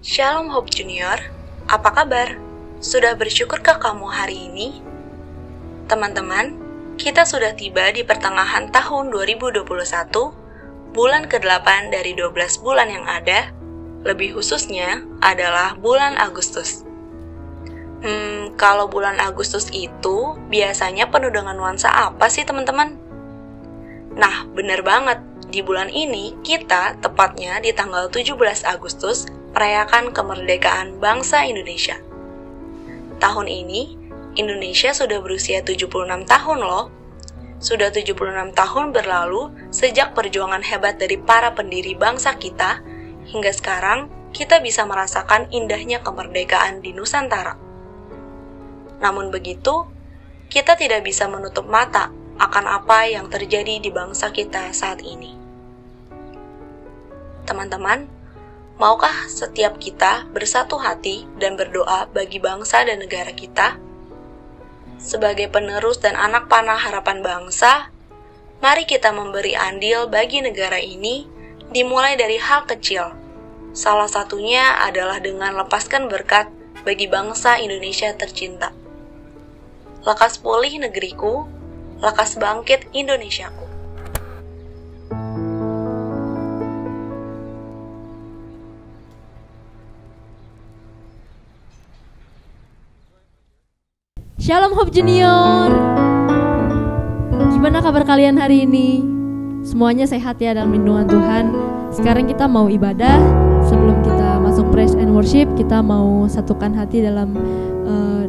Shalom Hope Junior, apa kabar? Sudah bersyukurkah kamu hari ini? Teman-teman, kita sudah tiba di pertengahan tahun 2021, bulan ke-8 dari 12 bulan yang ada, lebih khususnya adalah bulan Agustus. Kalau bulan Agustus itu biasanya penuh dengan nuansa apa sih teman-teman? Nah, bener banget. Di bulan ini, kita tepatnya di tanggal 17 Agustus merayakan kemerdekaan bangsa Indonesia. Tahun ini, Indonesia sudah berusia 76 tahun loh. Sudah 76 tahun berlalu sejak perjuangan hebat dari para pendiri bangsa kita, hingga sekarang kita bisa merasakan indahnya kemerdekaan di Nusantara. Namun begitu, kita tidak bisa menutup mata akan apa yang terjadi di bangsa kita saat ini. Teman-teman, maukah setiap kita bersatu hati dan berdoa bagi bangsa dan negara kita? Sebagai penerus dan anak panah harapan bangsa, mari kita memberi andil bagi negara ini dimulai dari hal kecil. Salah satunya adalah dengan lepaskan berkat bagi bangsa Indonesia tercinta. Lekas pulih negeriku, lekas bangkit Indonesiaku. Shalom Hope Junior. Gimana kabar kalian hari ini? Semuanya sehat ya dalam lindungan Tuhan. Sekarang kita mau ibadah. Sebelum kita masuk praise and worship, kita mau satukan hati dalam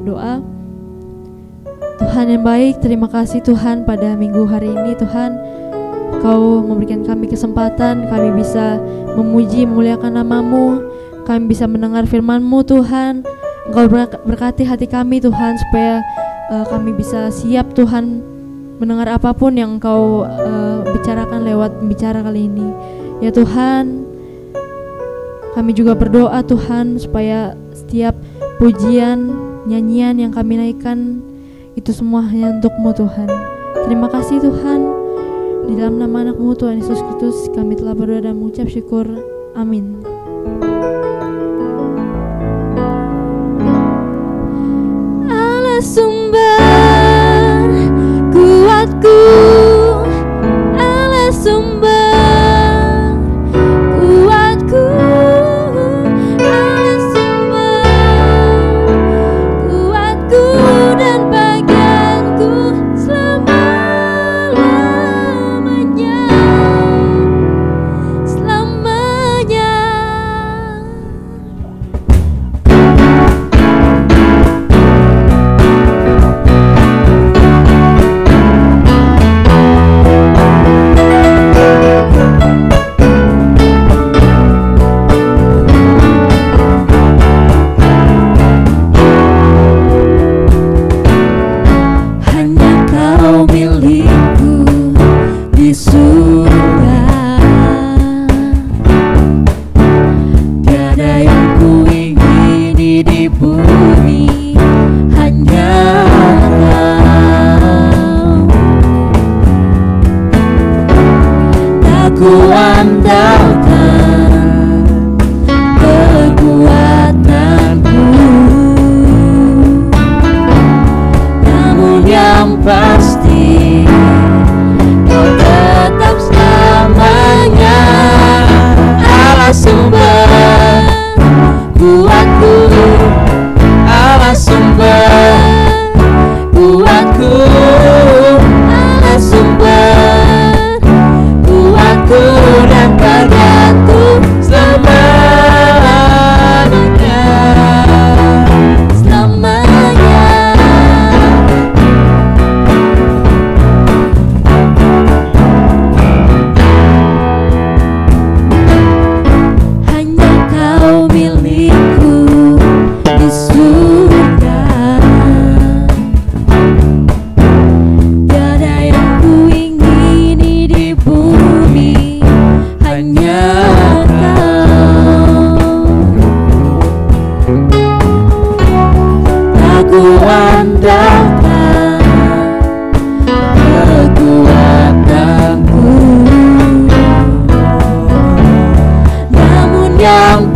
doa. Tuhan yang baik, terima kasih Tuhan pada minggu hari ini Tuhan. Kau memberikan kami kesempatan, kami bisa memuji, memuliakan nama-Mu. Kami bisa mendengar firman-Mu Tuhan. Engkau berkati hati kami Tuhan, supaya kami bisa siap Tuhan mendengar apapun yang Engkau bicarakan lewat pembicara kali ini. Ya Tuhan, kami juga berdoa Tuhan supaya setiap pujian, nyanyian yang kami naikkan itu semua hanya untuk-Mu Tuhan. Terima kasih Tuhan. Di dalam nama anak-Mu Tuhan Yesus Kristus kami telah berdoa dan mengucap syukur. Amin. Sumber kuatku, Allah sumber kuatku, Allah sumber kuatku dan bagianku selamanya, selamanya.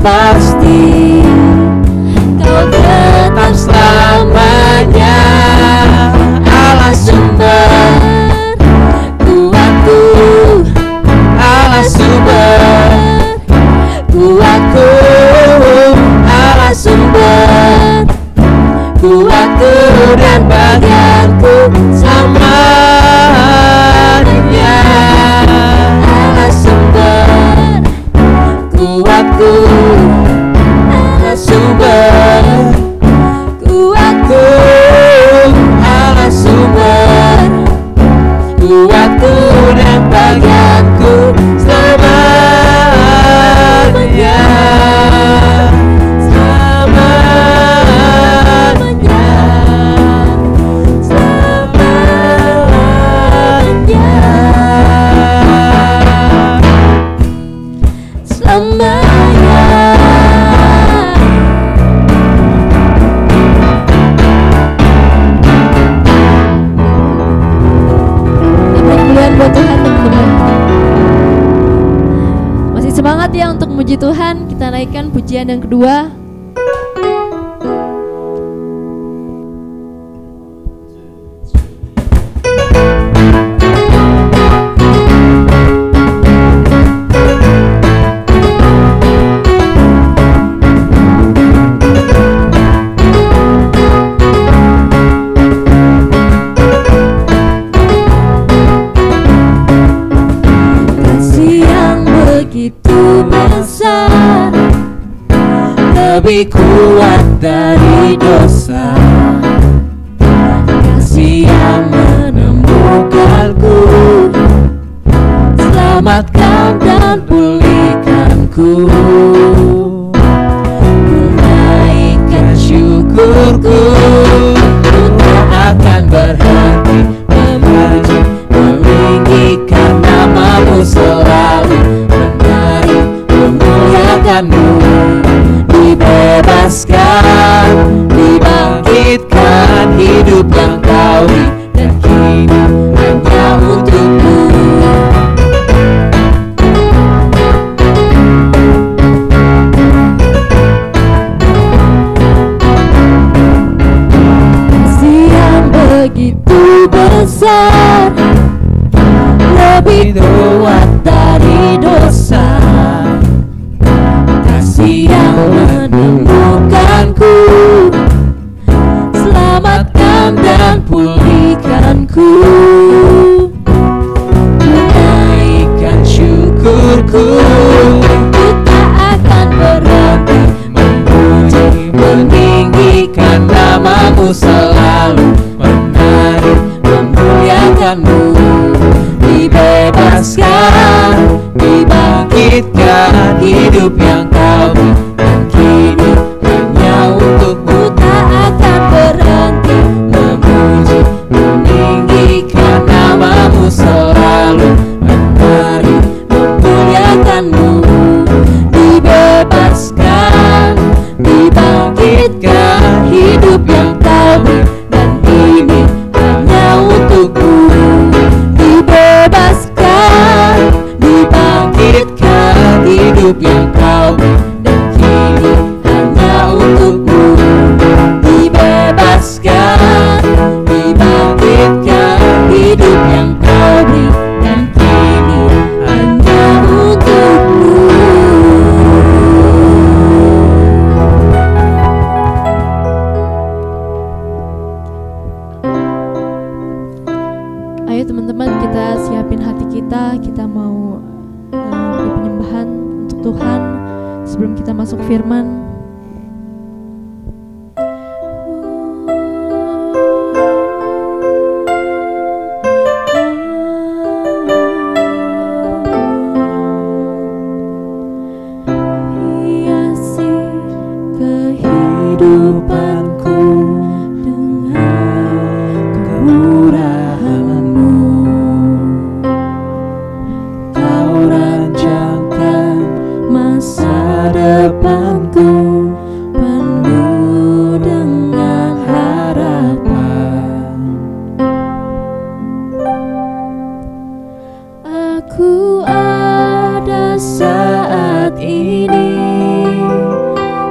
pasti Aku Allah sumber kuatku dan bagianku selamanya. Allah sumber kuatku, Allah sumber kuatku, Allah sumber kuatku dan bagianku selamanya. Buat Tuhan teman-teman. Masih semangat ya untuk memuji Tuhan. Kita naikkan pujian yang kedua. Lebih kuat dari dosa, kasih yang menemukanku, selamatkan dan pulihkanku. Menaikkan syukurku, ku tak akan berhenti memuji, meninggikan namamu selalu, menari memuliakanmu. Dibebaskan, dibangkitkan, hidup yang kau beri dan kini hanya untukmu. Kasih yang begitu besar, lebih kuat dari dosa, kasih yang menemukanku, selamatkan dan pulihkanku. Menaikkan syukurku, ku tak akan berhenti memuji, meninggikan namamu selalu, menari memuliakanmu. Dibebaskan, dibangkitkan, hidup yang kau beri dan kini hanya untukmu. Tak akan berhenti memuji, meninggikan namamu selalu, menari memuliakanmu. Dibebaskan, dibangkitkan, hidup yang kau beri dan kini hanya untukmu. Dibebaskan, dibangkitkan, hidup yang kau beri dan kini hanya untukmu. Dibebaskan, dibangkitkan, hidup yang kau beri dan kini hanya untukmu. Ayo teman-teman, kita siapin hati kita. Kita mau beri penyembahan untuk Tuhan sebelum kita masuk firman. Hiasi kehidupanku dengan kemurahan-Mu. Kau rancangkan masa depanku penuh dengan harapan. Aku ada saat ini,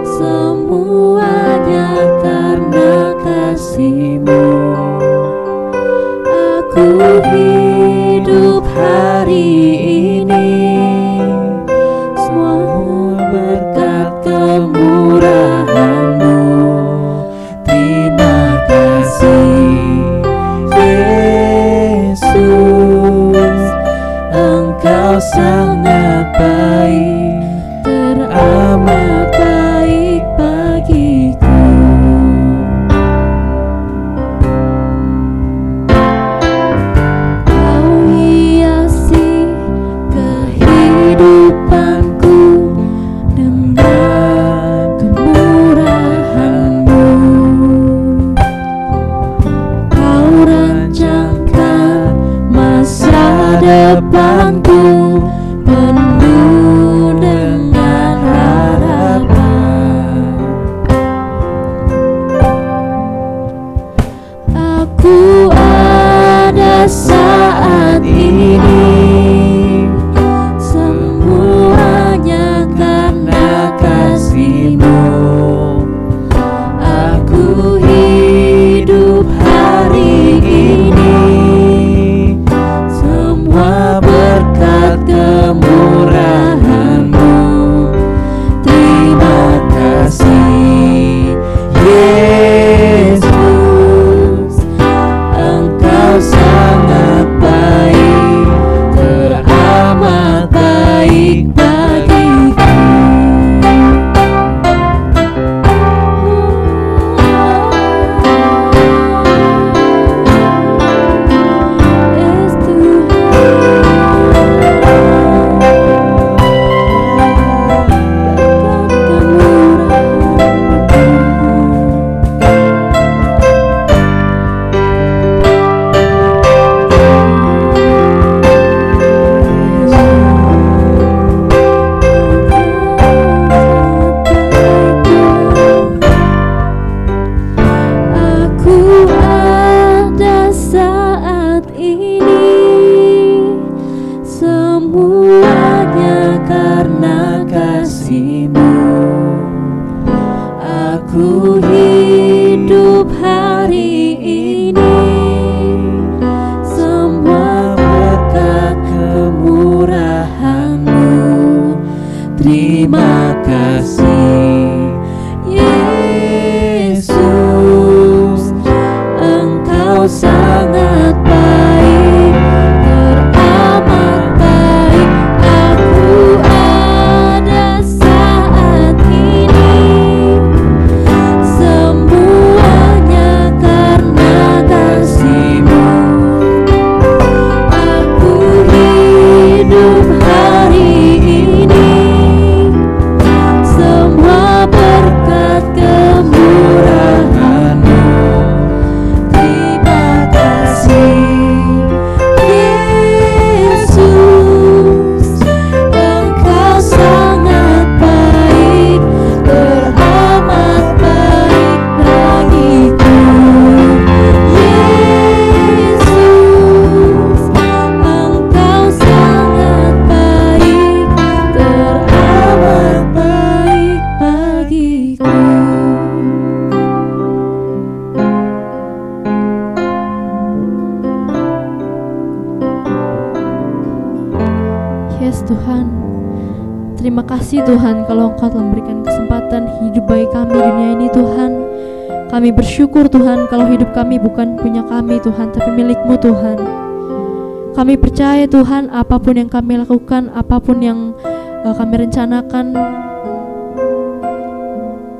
semuanya Aku hidup hari ini semua berkat kemurahan-Mu. Terima kasih Yesus, Engkau sangat baik, teramat baik. Aku ada saat ini, semuanya karena kasih-Mu. Aku hidup hari ini, semua berkat kemurahan-Mu. Terima kasih Yesus, Engkau sangat baik, teramat baik bagiku. Yesus, Engkau sangat baik, teramat baik bagiku. Yes Tuhan, terima kasih Tuhan kalau Engkau telah memberikan kesempatan hidup bagi kami di dunia ini Tuhan. Kami bersyukur Tuhan kalau hidup kami bukan punya kami Tuhan, tapi milik-Mu Tuhan. Kami percaya Tuhan apapun yang kami lakukan, apapun yang kami rencanakan,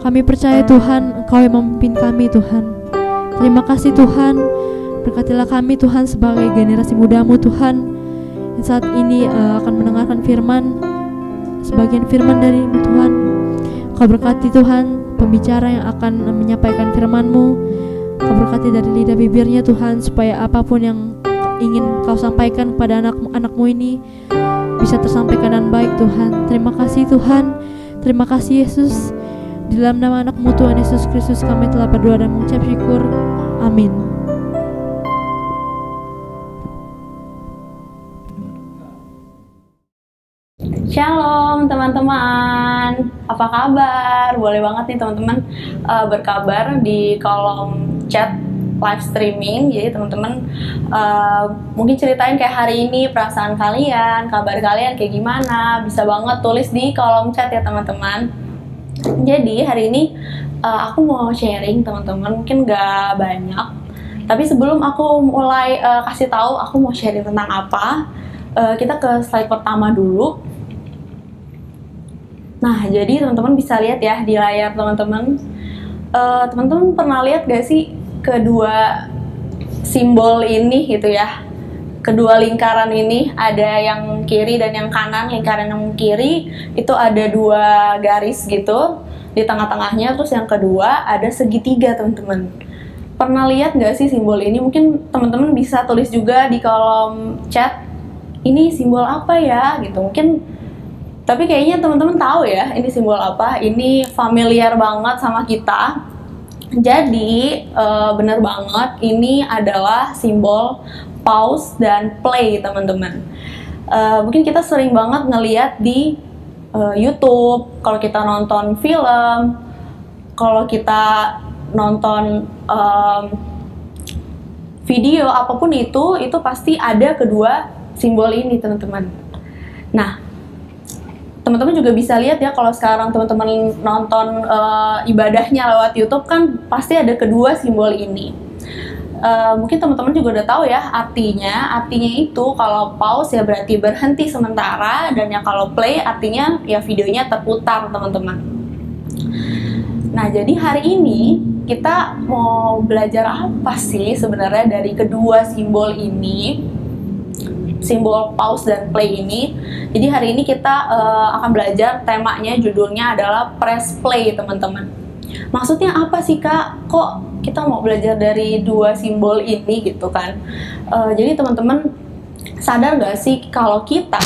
kami percaya Tuhan Engkau yang memimpin kami Tuhan. Terima kasih Tuhan, berkatilah kami Tuhan sebagai generasi muda-Mu Tuhan, yang saat ini akan mendengarkan firman, sebagian firman dari-Mu Tuhan. Kau berkati Tuhan pembicara yang akan menyampaikan firman-Mu. Kau berkati dari lidah bibirnya Tuhan, supaya apapun yang ingin Kau sampaikan kepada anak-anak-Mu ini bisa tersampaikan dengan baik Tuhan. Terima kasih Tuhan, terima kasih Yesus. Di dalam nama anak-Mu Tuhan Yesus Kristus kami telah berdoa dan mengucap syukur. Amin. Shalom teman-teman, apa kabar? Boleh banget nih teman-teman berkabar di kolom chat live streaming. Jadi teman-teman mungkin ceritain kayak hari ini perasaan kalian, kabar kalian kayak gimana. Bisa banget tulis di kolom chat ya teman-teman. Jadi hari ini aku mau sharing teman-teman, mungkin gak banyak. Tapi sebelum aku mulai kasih tahu aku mau sharing tentang apa, kita ke slide pertama dulu. Nah, jadi teman-teman bisa lihat ya di layar teman-teman. Teman-teman pernah lihat gak sih kedua simbol ini gitu ya? Kedua lingkaran ini, ada yang kiri dan yang kanan. Lingkaran yang kiri itu ada dua garis gitu di tengah-tengahnya, terus yang kedua ada segitiga teman-teman. Pernah lihat gak sih simbol ini? Mungkin teman-teman bisa tulis juga di kolom chat, ini simbol apa ya gitu. Mungkin tapi kayaknya teman-teman tahu ya ini simbol apa. Ini familiar banget sama kita. Jadi bener banget, ini adalah simbol pause dan play teman-teman. Mungkin kita sering banget ngeliat di YouTube, kalau kita nonton film, kalau kita nonton video apapun itu pasti ada kedua simbol ini teman-teman. Nah, teman-teman juga bisa lihat ya, kalau sekarang teman-teman nonton ibadahnya lewat YouTube kan pasti ada kedua simbol ini. Mungkin teman-teman juga udah tahu ya artinya itu kalau pause ya berarti berhenti sementara, dan yang kalau play artinya ya videonya terputar teman-teman. Nah, jadi hari ini kita mau belajar apa sih sebenarnya dari kedua simbol ini, simbol pause dan play ini. Jadi hari ini kita akan belajar, temanya judulnya adalah press play teman-teman. Maksudnya apa sih Kak? Kok kita mau belajar dari dua simbol ini gitu kan? Jadi teman-teman sadar gak sih kalau kita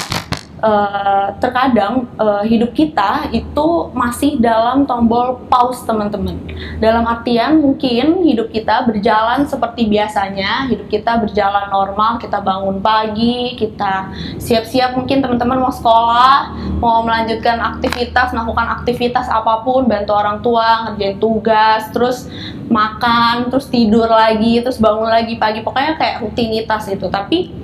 terkadang hidup kita itu masih dalam tombol pause, teman-teman. Dalam artian mungkin hidup kita berjalan seperti biasanya, hidup kita berjalan normal, kita bangun pagi, kita siap-siap, mungkin teman-teman mau sekolah, mau melanjutkan aktivitas, melakukan aktivitas apapun, bantu orang tua, ngerjain tugas, terus makan, terus tidur lagi, terus bangun lagi pagi, pokoknya kayak rutinitas itu. Tapi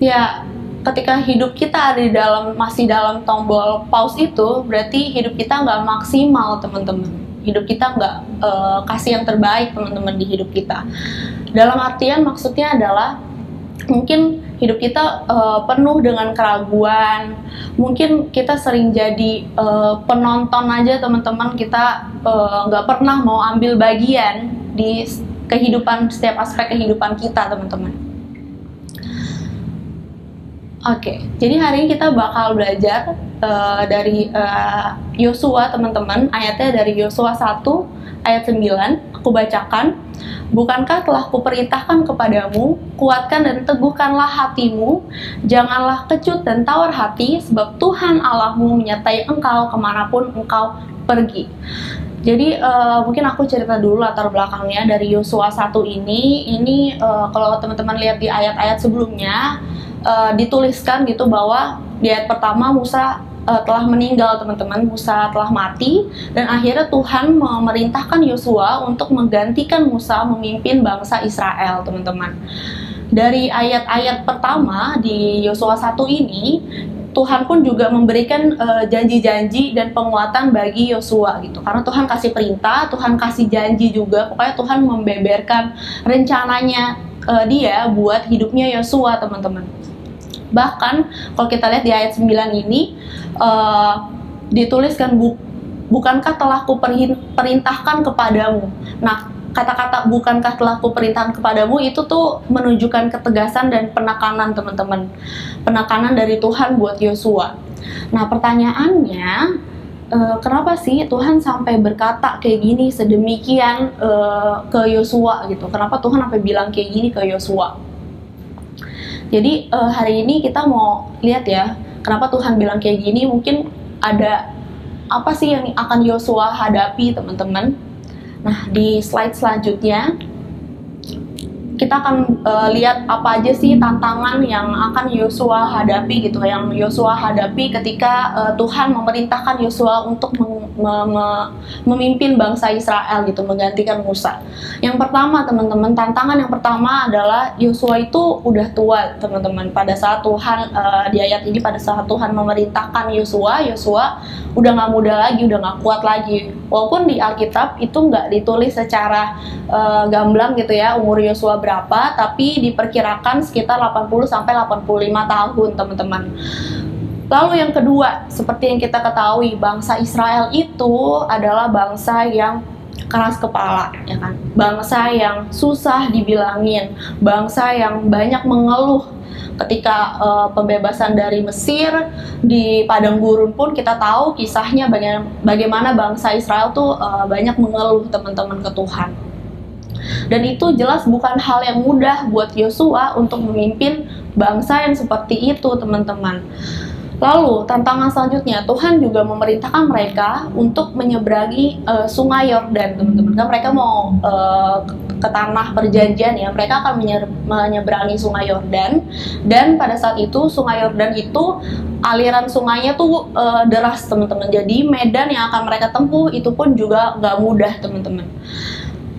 ya ketika hidup kita ada masih dalam tombol pause itu, berarti hidup kita nggak maksimal, teman-teman. Hidup kita nggak kasih yang terbaik, teman-teman, di hidup kita. Dalam artian maksudnya adalah mungkin hidup kita penuh dengan keraguan, mungkin kita sering jadi penonton aja, teman-teman. Kita nggak pernah mau ambil bagian di kehidupan, setiap aspek kehidupan kita, teman-teman. Oke, jadi hari ini kita bakal belajar dari Yosua, teman-teman. Ayatnya dari Yosua 1 ayat 9. Aku bacakan. Bukankah telah kuperintahkan kepadamu, kuatkan dan teguhkanlah hatimu, janganlah kecut dan tawar hati, sebab Tuhan Allahmu menyertai engkau kemanapun engkau pergi. Jadi mungkin aku cerita dulu latar belakangnya dari Yosua 1 ini kalau teman-teman lihat di ayat-ayat sebelumnya, dituliskan gitu bahwa di ayat pertama Musa telah meninggal, teman-teman. Musa telah mati, dan akhirnya Tuhan memerintahkan Yosua untuk menggantikan Musa memimpin bangsa Israel, teman-teman. Dari ayat-ayat pertama di Yosua 1 ini, Tuhan pun juga memberikan janji-janji dan penguatan bagi Yosua gitu. Karena Tuhan kasih perintah, Tuhan kasih janji juga, pokoknya Tuhan membeberkan rencananya dia buat hidupnya Yosua, teman-teman. Bahkan kalau kita lihat di ayat 9 ini dituliskan, bukankah telah kuperintahkan kepadamu. Nah, kata-kata bukankah telah kuperintahkan kepadamu itu tuh menunjukkan ketegasan dan penekanan, teman-teman. Penekanan dari Tuhan buat Yosua. Nah, pertanyaannya, kenapa sih Tuhan sampai berkata kayak gini sedemikian ke Yosua gitu? Kenapa Tuhan sampai bilang kayak gini ke Yosua? Jadi hari ini kita mau lihat ya, kenapa Tuhan bilang kayak gini. Mungkin ada apa sih yang akan Yosua hadapi, teman-teman. Nah, di slide selanjutnya kita akan lihat apa aja sih tantangan yang akan Yosua hadapi gitu, yang Yosua hadapi ketika Tuhan memerintahkan Yosua untuk memimpin bangsa Israel gitu, menggantikan Musa. Yang pertama, teman-teman, tantangan yang pertama adalah Yosua itu udah tua, teman-teman. Pada saat Tuhan di ayat ini, pada saat Tuhan memerintahkan Yosua udah nggak muda lagi, udah nggak kuat lagi. Walaupun di Alkitab itu nggak ditulis secara gamblang gitu ya umur Yosua berapa, tapi diperkirakan sekitar 80-85 tahun, teman-teman. Lalu yang kedua, seperti yang kita ketahui, bangsa Israel itu adalah bangsa yang keras kepala, ya kan? Bangsa yang susah dibilangin, bangsa yang banyak mengeluh. Ketika pembebasan dari Mesir, di padang gurun pun kita tahu kisahnya bagaimana bangsa Israel tuh banyak mengeluh, teman-teman, ke Tuhan. Dan itu jelas bukan hal yang mudah buat Yosua untuk memimpin bangsa yang seperti itu, teman-teman. Lalu tantangan selanjutnya, Tuhan juga memerintahkan mereka untuk menyeberangi sungai Yordan, teman-teman. Kan mereka mau ke tanah perjanjian ya, mereka akan menyeberangi sungai Yordan. Dan pada saat itu sungai Yordan itu aliran sungainya tuh deras, teman-teman. Jadi medan yang akan mereka tempuh itu pun juga nggak mudah, teman-teman.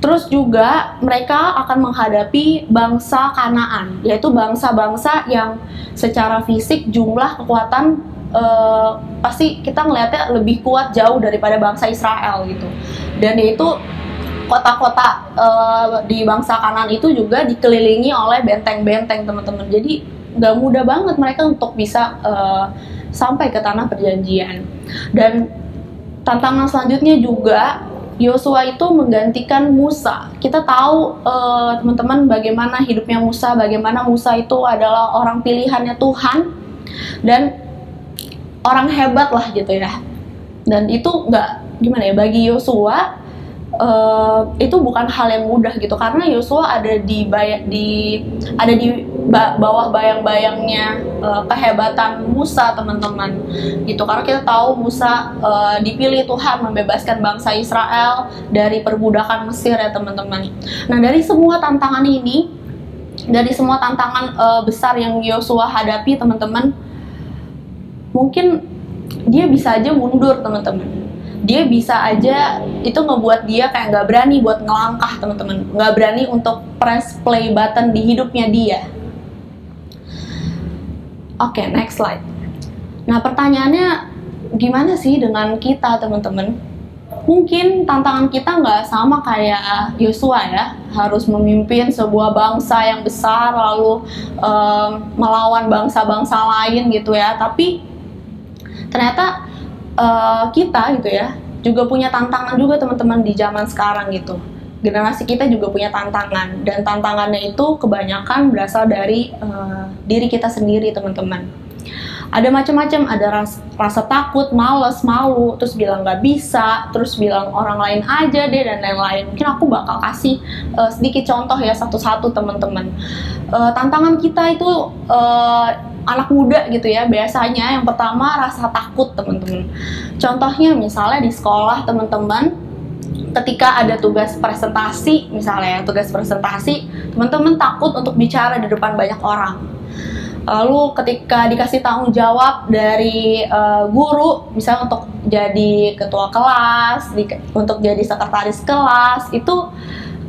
Terus juga mereka akan menghadapi bangsa Kanaan, yaitu bangsa-bangsa yang secara fisik jumlah kekuatan pasti kita ngelihatnya lebih kuat jauh daripada bangsa Israel gitu. Dan yaitu kota-kota di bangsa Kanaan itu juga dikelilingi oleh benteng-benteng, teman-teman. Jadi nggak mudah banget mereka untuk bisa sampai ke tanah perjanjian. Dan tantangan selanjutnya juga, Yosua itu menggantikan Musa. Kita tahu teman-teman bagaimana hidupnya Musa, bagaimana Musa itu adalah orang pilihannya Tuhan dan orang hebat lah gitu ya. Dan itu nggak gimana ya, bagi Yosua itu bukan hal yang mudah gitu, karena Yosua ada di bawah bayang-bayangnya kehebatan Musa, teman-teman, gitu. Karena kita tahu Musa dipilih Tuhan membebaskan bangsa Israel dari perbudakan Mesir, ya teman-teman. Nah, dari semua tantangan ini, dari semua tantangan besar yang Yosua hadapi, teman-teman, mungkin dia bisa aja mundur, teman-teman. Dia bisa aja, itu ngebuat dia kayak nggak berani buat ngelangkah, teman-teman, nggak berani untuk press play button di hidupnya dia. Oke, next slide. Nah, pertanyaannya gimana sih dengan kita, teman-teman? Mungkin tantangan kita nggak sama kayak Yosua ya, harus memimpin sebuah bangsa yang besar lalu melawan bangsa-bangsa lain gitu ya. Tapi ternyata kita gitu ya juga punya tantangan juga, teman-teman, di zaman sekarang gitu. Generasi kita juga punya tantangan, dan tantangannya itu kebanyakan berasal dari diri kita sendiri, teman-teman. Ada macam-macam, ada rasa takut, males, malu, terus bilang nggak bisa, terus bilang orang lain aja deh, dan lain-lain. Mungkin aku bakal kasih sedikit contoh ya, satu-satu, teman-teman. Tantangan kita itu anak muda gitu ya, biasanya yang pertama rasa takut, teman-teman. Contohnya misalnya di sekolah, teman-teman, ketika ada tugas presentasi, misalnya tugas presentasi, teman-teman takut untuk bicara di depan banyak orang. Lalu ketika dikasih tanggung jawab dari guru, misalnya untuk jadi ketua kelas, untuk jadi sekretaris kelas, itu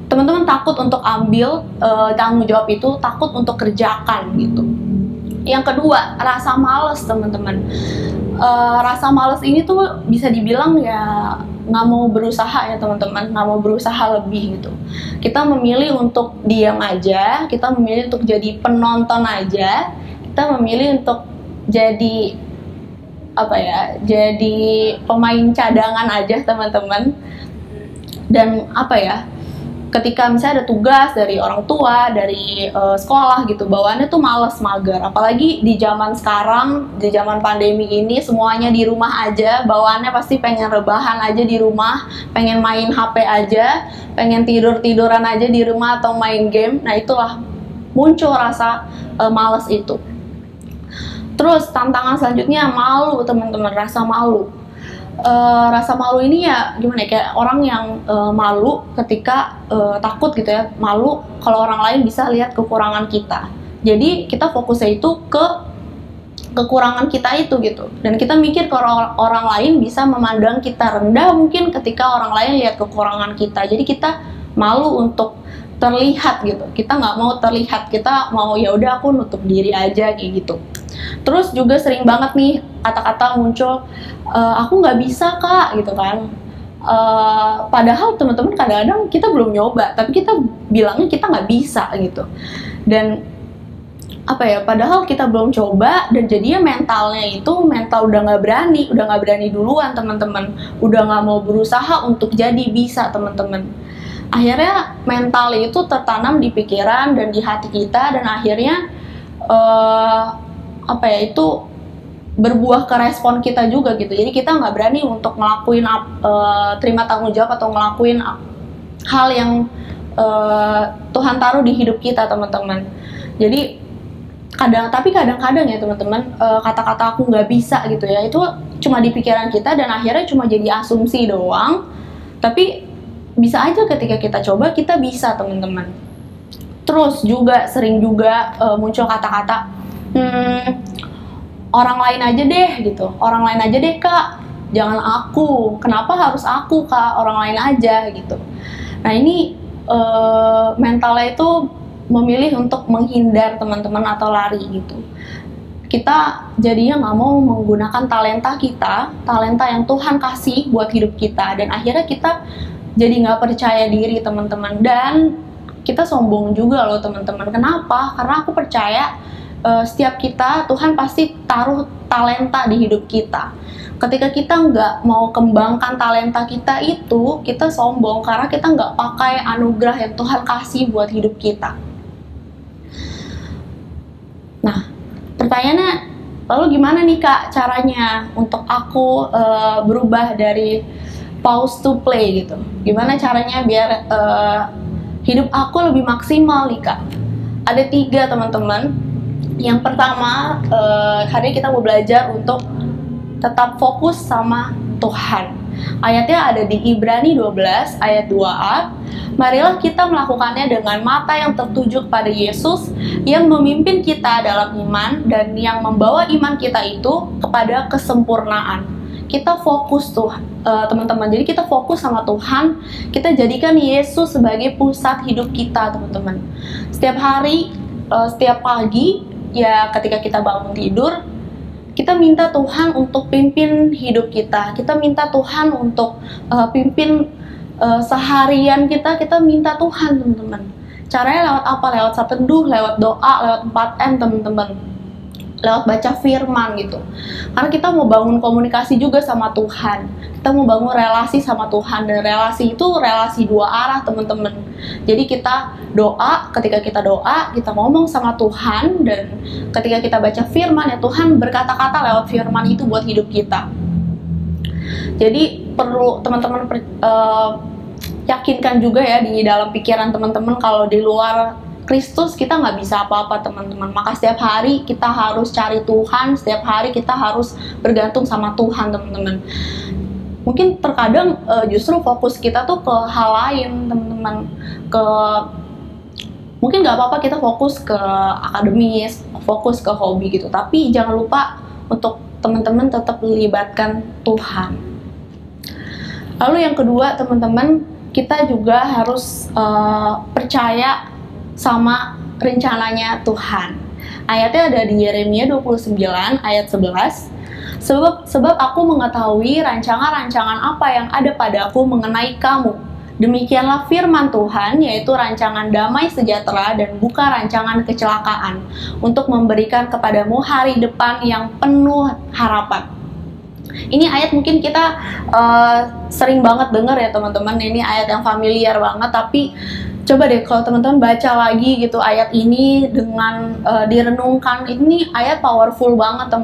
teman-teman takut untuk ambil tanggung jawab itu, takut untuk kerjakan gitu. Yang kedua, rasa malas, teman-teman. Rasa malas ini tuh bisa dibilang ya nggak mau berusaha ya, teman-teman, nggak mau berusaha lebih gitu. Kita memilih untuk diam aja, kita memilih untuk jadi penonton aja, kita memilih untuk jadi jadi pemain cadangan aja, teman-teman. Dan ketika misalnya ada tugas dari orang tua, dari sekolah gitu, bawaannya tuh males, mager. Apalagi di zaman sekarang, di zaman pandemi ini, semuanya di rumah aja, bawaannya pasti pengen rebahan aja di rumah, pengen main HP aja, pengen tiduran aja di rumah atau main game. Nah, itulah muncul rasa males itu. Terus tantangan selanjutnya malu, teman-teman, rasa malu. Rasa malu ini ya gimana ya, kayak orang yang malu ketika takut gitu ya, malu kalau orang lain bisa lihat kekurangan kita. Jadi kita fokusnya itu ke kekurangan kita itu gitu, dan kita mikir kalau orang lain bisa memandang kita rendah mungkin ketika orang lain lihat kekurangan kita. Jadi kita malu untuk terlihat gitu, kita nggak mau terlihat, kita mau ya udah aku nutup diri aja kayak gitu. Terus juga sering banget nih kata-kata muncul, aku nggak bisa kak gitu kan. Padahal teman-teman kadang-kadang kita belum nyoba, tapi kita bilangnya kita nggak bisa gitu. Dan padahal kita belum coba, dan jadinya mentalnya itu mental udah nggak berani duluan, teman-teman. Udah nggak mau berusaha untuk jadi bisa, teman-teman. Akhirnya mental itu tertanam di pikiran dan di hati kita, dan akhirnya itu berbuah ke respon kita juga gitu. Jadi kita nggak berani untuk ngelakuin terima tanggung jawab atau ngelakuin hal yang Tuhan taruh di hidup kita, teman-teman. Jadi kadang-kadang ya teman-teman, kata-kata aku nggak bisa gitu ya, itu cuma di pikiran kita dan akhirnya cuma jadi asumsi doang. Tapi bisa aja ketika kita coba kita bisa, teman-teman. Terus juga sering juga muncul kata-kata orang lain aja deh gitu, orang lain aja deh kak, jangan aku, kenapa harus aku kak, orang lain aja gitu. Nah ini mentalnya itu memilih untuk menghindar, teman-teman, atau lari gitu. Kita jadinya nggak mau menggunakan talenta kita, talenta yang Tuhan kasih buat hidup kita, dan akhirnya kita jadi nggak percaya diri, teman-teman, dan kita sombong juga loh, teman-teman. Kenapa? Karena aku percaya setiap kita, Tuhan pasti taruh talenta di hidup kita. Ketika kita nggak mau kembangkan talenta kita itu, kita sombong karena kita nggak pakai anugerah yang Tuhan kasih buat hidup kita. Nah, pertanyaannya, lalu gimana nih kak caranya untuk aku berubah dari pause to play gitu. Gimana caranya biar hidup aku lebih maksimal nih Kak? Ada 3 teman-teman. Yang pertama, hari ini kita mau belajar untuk tetap fokus sama Tuhan. Ayatnya ada di Ibrani 12 ayat 2a. Marilah kita melakukannya dengan mata yang tertuju kepada Yesus yang memimpin kita dalam iman dan yang membawa iman kita itu kepada kesempurnaan. Kita fokus tuh teman-teman. Jadi kita fokus sama Tuhan. Kita jadikan Yesus sebagai pusat hidup kita, teman-teman. Setiap hari, setiap pagi, ya ketika kita bangun tidur, kita minta Tuhan untuk pimpin hidup kita. Kita minta Tuhan untuk pimpin seharian kita. Kita minta Tuhan, teman-teman. Caranya lewat apa? Lewat saat teduh, lewat doa, lewat 4M, teman-teman. Lewat baca firman gitu. Karena kita mau bangun komunikasi juga sama Tuhan. Kita mau bangun relasi sama Tuhan. Dan relasi itu relasi 2 arah, teman-teman. Jadi kita doa, ketika kita doa, kita ngomong sama Tuhan. Dan ketika kita baca firman, ya Tuhan berkata-kata lewat firman itu buat hidup kita. Jadi perlu teman-teman yakinkan juga ya di dalam pikiran teman-teman, kalau di luar Kristus kita nggak bisa apa-apa, teman-teman. Maka setiap hari kita harus cari Tuhan, setiap hari kita harus bergantung sama Tuhan, teman-teman. Mungkin terkadang justru fokus kita tuh ke hal lain, teman-teman. Mungkin nggak apa-apa kita fokus ke akademis, fokus ke hobi gitu. Tapi jangan lupa untuk teman-teman tetap melibatkan Tuhan. Lalu yang kedua, teman-teman, kita juga harus percaya sama rencananya Tuhan. Ayatnya ada di Yeremia 29 ayat 11. Sebab aku mengetahui rancangan-rancangan apa yang ada padaku mengenai kamu. Demikianlah firman Tuhan, yaitu rancangan damai sejahtera dan bukan rancangan kecelakaan, untuk memberikan kepadamu hari depan yang penuh harapan. Ini ayat mungkin kita sering banget dengar ya teman-teman. Ini ayat yang familiar banget, tapi coba deh kalau teman-teman baca lagi gitu ayat ini dengan direnungkan. Ini ayat powerful banget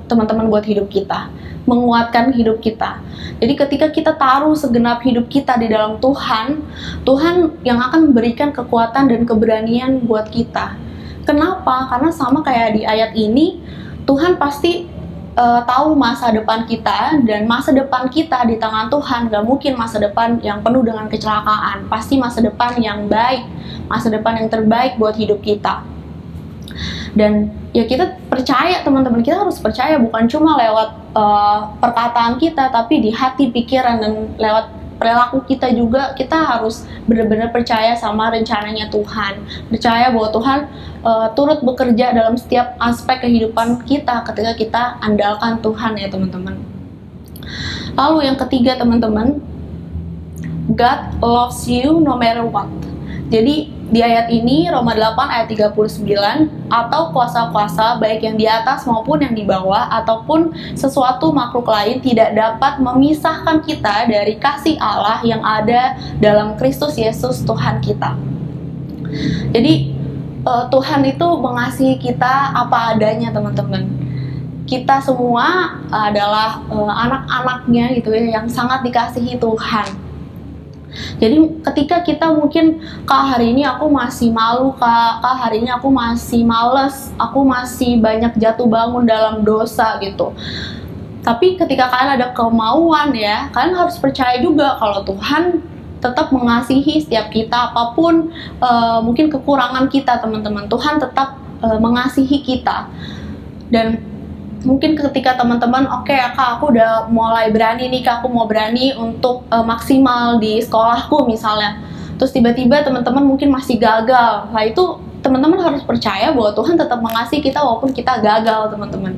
teman-teman buat hidup kita, menguatkan hidup kita. Jadi ketika kita taruh segenap hidup kita di dalam Tuhan, Tuhan yang akan memberikan kekuatan dan keberanian buat kita. Kenapa? Karena sama kayak di ayat ini, Tuhan pasti tahu masa depan kita, dan masa depan kita di tangan Tuhan. Gak mungkin masa depan yang penuh dengan kecelakaan, pasti masa depan yang baik, masa depan yang terbaik buat hidup kita. Dan ya kita percaya, teman-teman, kita harus percaya bukan cuma lewat perkataan kita, tapi di hati, pikiran, dan lewat perilaku kita juga. Kita harus benar-benar percaya sama rencananya Tuhan, percaya bahwa Tuhan turut bekerja dalam setiap aspek kehidupan kita ketika kita andalkan Tuhan ya teman-teman. Lalu yang ketiga, teman-teman, God loves you no matter what. Jadi di ayat ini, Roma 8 ayat 39, atau kuasa-kuasa baik yang di atas maupun yang di bawah, ataupun sesuatu makhluk lain tidak dapat memisahkan kita dari kasih Allah yang ada dalam Kristus Yesus Tuhan kita. Jadi Tuhan itu mengasihi kita apa adanya, teman-teman. Kita semua adalah anak-anaknya gitu ya, yang sangat dikasihi Tuhan. Jadi ketika kita mungkin, Kak hari ini aku masih malu, Kak hari ini aku masih males, aku masih banyak jatuh bangun dalam dosa gitu. Tapi ketika kalian ada kemauan ya, kalian harus percaya juga kalau Tuhan tetap mengasihi setiap kita, apapun mungkin kekurangan kita, teman-teman. Tuhan tetap mengasihi kita. Dan mungkin ketika teman-teman, oke, Kak, aku udah mulai berani nih, Kak, aku mau berani untuk maksimal di sekolahku misalnya. Terus tiba-tiba teman-teman mungkin masih gagal. Nah itu teman-teman harus percaya bahwa Tuhan tetap mengasihi kita walaupun kita gagal, teman-teman.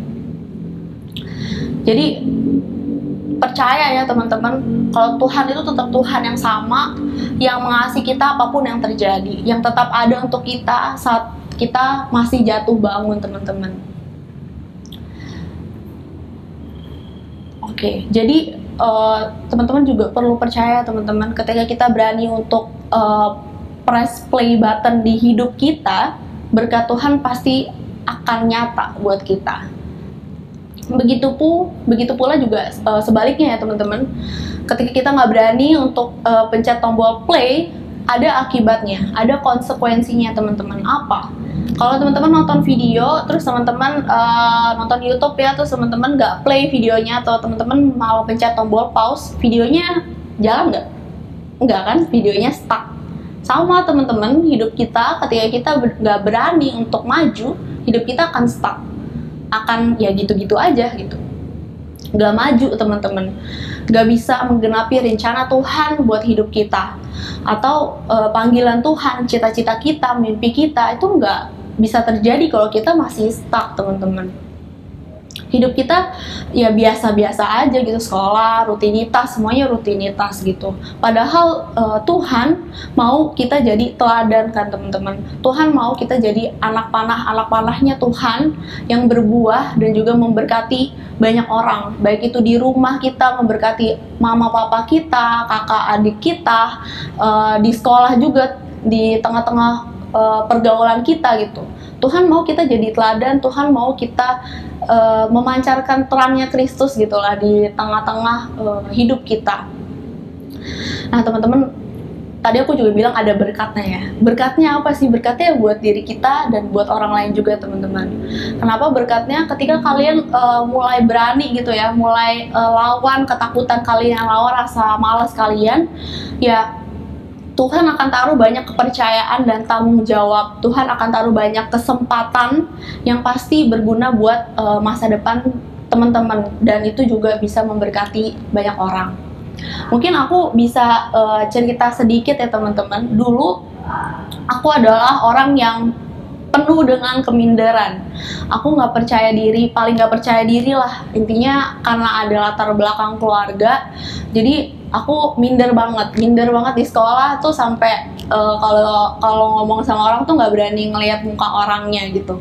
Jadi percaya ya teman-teman, kalau Tuhan itu tetap Tuhan yang sama, yang mengasihi kita apapun yang terjadi, yang tetap ada untuk kita saat kita masih jatuh bangun, teman-teman. Oke, jadi teman-teman juga perlu percaya, teman-teman, ketika kita berani untuk press play button di hidup kita, berkat Tuhan pasti akan nyata buat kita. Begitu pula juga sebaliknya ya teman-teman. ketika kita nggak berani untuk pencet tombol play, ada akibatnya, ada konsekuensinya teman-teman. Apa? Kalau teman-teman nonton video, terus teman-teman nonton YouTube ya, terus teman-teman nggak play videonya, atau teman-teman mau pencet tombol pause, videonya jalan nggak? Nggak kan? Videonya stuck. Sama teman-teman, hidup kita ketika kita nggak berani untuk maju, hidup kita akan stuck, akan ya gitu-gitu aja gitu, nggak maju teman-teman, nggak bisa menggenapi rencana Tuhan buat hidup kita, atau panggilan Tuhan, cita-cita kita, mimpi kita itu nggak bisa terjadi kalau kita masih stuck teman-teman. Hidup kita ya biasa-biasa aja gitu, sekolah, rutinitas, semuanya rutinitas gitu. Padahal Tuhan mau kita jadi teladan kan teman-teman. Tuhan mau kita jadi anak panahnya Tuhan yang berbuah dan juga memberkati banyak orang. Baik itu di rumah kita, memberkati mama papa kita, kakak adik kita, di sekolah juga, di tengah-tengah pergaulan kita gitu. Tuhan mau kita jadi teladan, Tuhan mau kita memancarkan terangnya Kristus gitulah di tengah-tengah hidup kita. Nah teman-teman, tadi aku juga bilang ada berkatnya ya. Berkatnya apa sih? Berkatnya buat diri kita dan buat orang lain juga teman-teman. Kenapa berkatnya? Ketika kalian mulai berani gitu ya, mulai lawan ketakutan kalian, lawan rasa malas kalian, ya Tuhan akan taruh banyak kepercayaan dan tanggung jawab. Tuhan akan taruh banyak kesempatan yang pasti berguna buat masa depan teman-teman, dan itu juga bisa memberkati banyak orang. Mungkin aku bisa cerita sedikit ya teman-teman. Dulu aku adalah orang yang penuh dengan keminderan. Aku nggak percaya diri, paling nggak percaya diri lah. Intinya karena ada latar belakang keluarga, jadi aku minder banget di sekolah tuh, sampai kalau ngomong sama orang tuh nggak berani ngelihat muka orangnya gitu.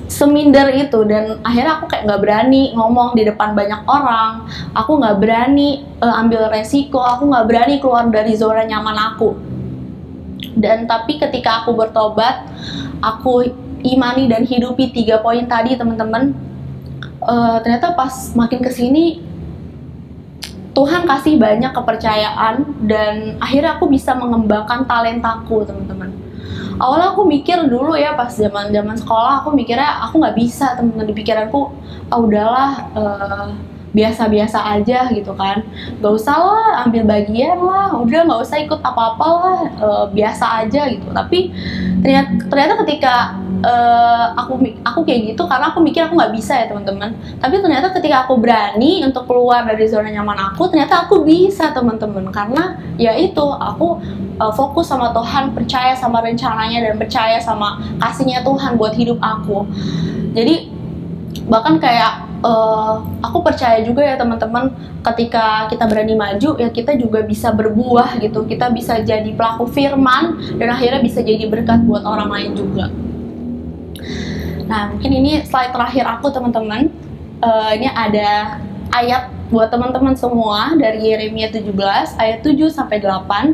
Seminder itu, dan akhirnya aku kayak nggak berani ngomong di depan banyak orang. Aku nggak berani ambil resiko, aku nggak berani keluar dari zona nyaman aku. Dan tapi ketika aku bertobat, aku imani dan hidupi 3 poin tadi teman-teman, ternyata pas makin kesini Tuhan kasih banyak kepercayaan, dan akhirnya aku bisa mengembangkan talentaku teman-teman. Awalnya aku mikir dulu ya, pas zaman sekolah aku mikirnya aku nggak bisa teman-teman. Di pikiranku, udahlah biasa-biasa aja gitu kan, nggak usah lah ambil bagian lah, udah nggak usah ikut apa-apa lah, biasa aja gitu. Tapi ternyata ketika aku kayak gitu karena aku mikir aku nggak bisa ya teman-teman. Tapi ternyata ketika aku berani untuk keluar dari zona nyaman aku, ternyata aku bisa teman-teman. Karena ya itu, aku fokus sama Tuhan, percaya sama rencananya, dan percaya sama kasihnya Tuhan buat hidup aku. Jadi bahkan kayak aku percaya juga ya teman-teman, ketika kita berani maju ya kita juga bisa berbuah gitu. Kita bisa jadi pelaku firman, dan akhirnya bisa jadi berkat buat orang lain juga. Nah mungkin ini slide terakhir aku teman-teman. Ini ada ayat buat teman-teman semua dari Yeremia 17 ayat 7-8.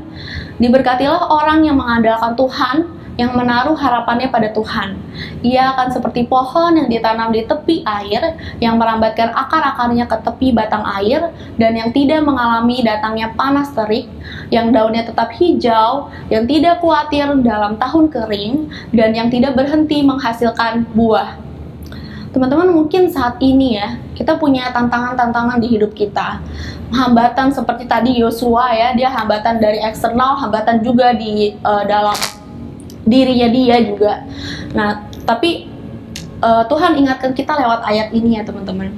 Diberkatilah orang yang mengandalkan Tuhan, yang menaruh harapannya pada Tuhan. Ia akan seperti pohon yang ditanam di tepi air, yang merambatkan akar-akarnya ke tepi batang air, dan yang tidak mengalami datangnya panas terik, yang daunnya tetap hijau, yang tidak khawatir dalam tahun kering, dan yang tidak berhenti menghasilkan buah. Teman-teman, mungkin saat ini ya, kita punya tantangan-tantangan di hidup kita. Hambatan seperti tadi Yosua ya, dia hambatan dari eksternal, hambatan juga di dalam dirinya dia juga. Nah, tapi Tuhan ingatkan kita lewat ayat ini ya teman-teman,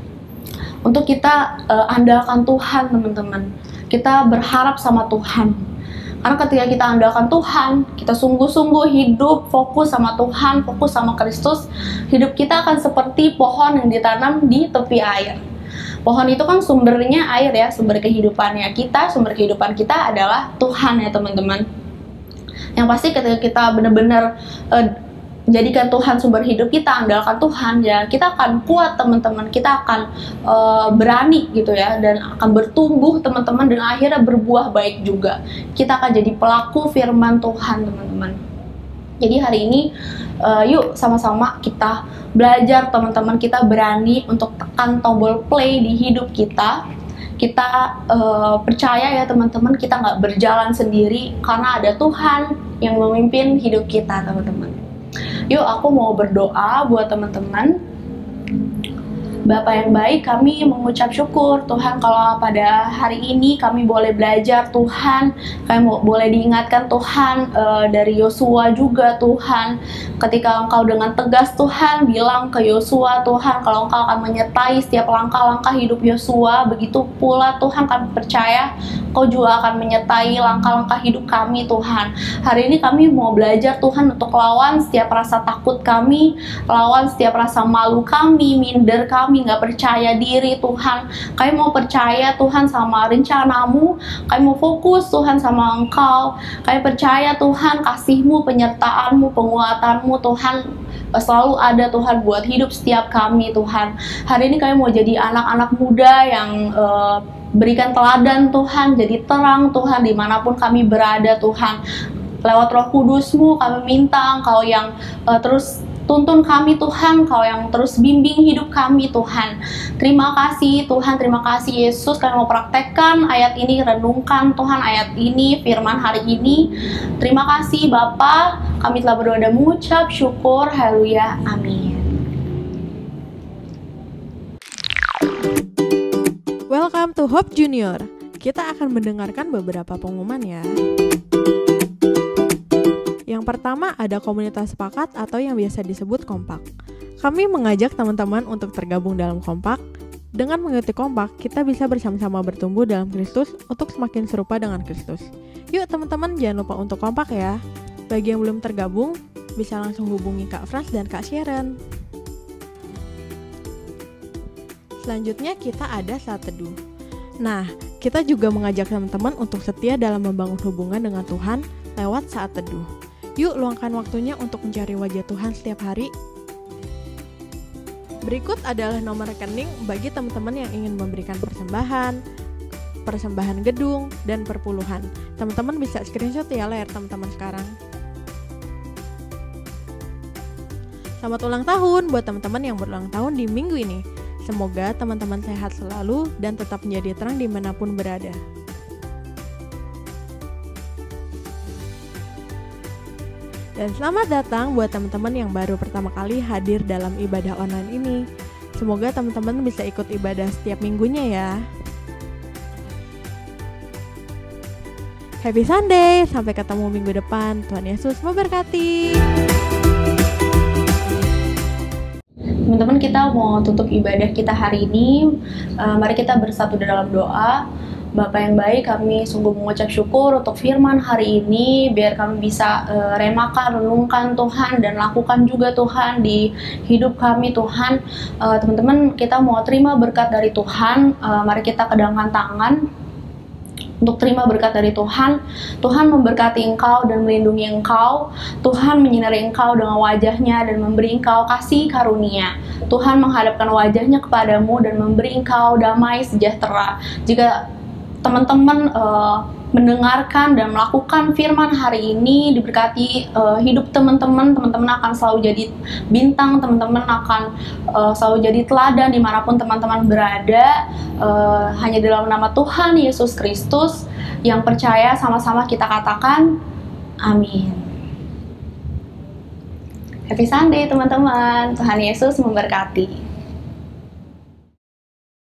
untuk kita andalkan Tuhan teman-teman. Kita berharap sama Tuhan, karena ketika kita andalkan Tuhan, kita sungguh-sungguh hidup fokus sama Tuhan, fokus sama Kristus, hidup kita akan seperti pohon yang ditanam di tepi air. Pohon itu kan sumbernya air ya, sumber kehidupannya kita, sumber kehidupan kita adalah Tuhan ya teman-teman. Yang pasti ketika kita benar-benar jadikan Tuhan sumber hidup kita, andalkan Tuhan, ya kita akan kuat teman-teman, kita akan berani gitu ya, dan akan bertumbuh teman-teman, dan akhirnya berbuah baik juga. Kita akan jadi pelaku firman Tuhan teman-teman. Jadi hari ini yuk sama-sama kita belajar teman-teman, kita berani untuk tekan tombol play di hidup kita. kita percaya ya teman-teman, kita nggak berjalan sendiri karena ada Tuhan yang memimpin hidup kita teman-teman. Yuk aku mau berdoa buat teman-teman. Bapa yang baik, kami mengucap syukur Tuhan kalau pada hari ini kami boleh belajar Tuhan, kami boleh diingatkan Tuhan dari Yosua juga Tuhan, ketika Engkau dengan tegas Tuhan bilang ke Yosua Tuhan kalau Engkau akan menyertai setiap langkah-langkah hidup Yosua, begitu pula Tuhan kami percaya Engkau juga akan menyertai langkah-langkah hidup kami Tuhan. Hari ini kami mau belajar Tuhan untuk lawan setiap rasa takut kami, lawan setiap rasa malu kami, minder kami, nggak percaya diri Tuhan. Kami mau percaya Tuhan sama rencanamu, kami mau fokus Tuhan sama Engkau. Kami percaya Tuhan kasih-Mu, penyertaan-Mu, penguatan-Mu Tuhan selalu ada Tuhan buat hidup setiap kami Tuhan. Hari ini kami mau jadi anak-anak muda yang berikan teladan Tuhan, jadi terang Tuhan dimanapun kami berada Tuhan. Lewat Roh Kudus-Mu kami minta Engkau yang terus tuntun kami Tuhan, Kau yang terus bimbing hidup kami Tuhan. Terima kasih Tuhan, terima kasih Yesus. Kami mau praktekkan ayat ini, renungkan Tuhan ayat ini, firman hari ini. Terima kasih Bapa, kami telah berdoa dan mengucap syukur. Haleluya, amin. Welcome to Hope Junior. Kita akan mendengarkan beberapa pengumuman ya. Yang pertama ada komunitas sepakat atau yang biasa disebut kompak. Kami mengajak teman-teman untuk tergabung dalam kompak. Dengan mengikuti kompak, kita bisa bersama-sama bertumbuh dalam Kristus untuk semakin serupa dengan Kristus. Yuk teman-teman, jangan lupa untuk kompak ya. Bagi yang belum tergabung, bisa langsung hubungi Kak Frans dan Kak Sharon. Selanjutnya kita ada saat teduh. Nah, kita juga mengajak teman-teman untuk setia dalam membangun hubungan dengan Tuhan lewat saat teduh. Yuk luangkan waktunya untuk mencari wajah Tuhan setiap hari. Berikut adalah nomor rekening bagi teman-teman yang ingin memberikan persembahan gedung, dan perpuluhan. Teman-teman bisa screenshot ya layar teman-teman sekarang. Selamat ulang tahun buat teman-teman yang berulang tahun di minggu ini. Semoga teman-teman sehat selalu dan tetap menjadi terang dimanapun berada. Dan selamat datang buat teman-teman yang baru pertama kali hadir dalam ibadah online ini. Semoga teman-teman bisa ikut ibadah setiap minggunya ya. Happy Sunday, sampai ketemu minggu depan. Tuhan Yesus memberkati. Teman-teman, kita mau tutup ibadah kita hari ini. Mari kita bersatu dalam doa. Bapa yang baik, kami sungguh mengucap syukur untuk firman hari ini, biar kami bisa remakan, renungkan Tuhan, dan lakukan juga Tuhan di hidup kami Tuhan. Teman-teman, kita mau terima berkat dari Tuhan. Mari kita kedangkan tangan untuk terima berkat dari Tuhan. Tuhan memberkati engkau dan melindungi engkau. Tuhan menyinari engkau dengan wajahnya dan memberi engkau kasih karunia. Tuhan menghadapkan wajahnya kepadamu dan memberi engkau damai sejahtera. Jika teman-teman mendengarkan dan melakukan firman hari ini, diberkati hidup teman-teman akan selalu jadi bintang, teman-teman akan selalu jadi teladan dimanapun teman-teman berada. Hanya dalam nama Tuhan Yesus Kristus yang percaya, sama-sama kita katakan amin. Happy Sunday teman-teman, Tuhan Yesus memberkati.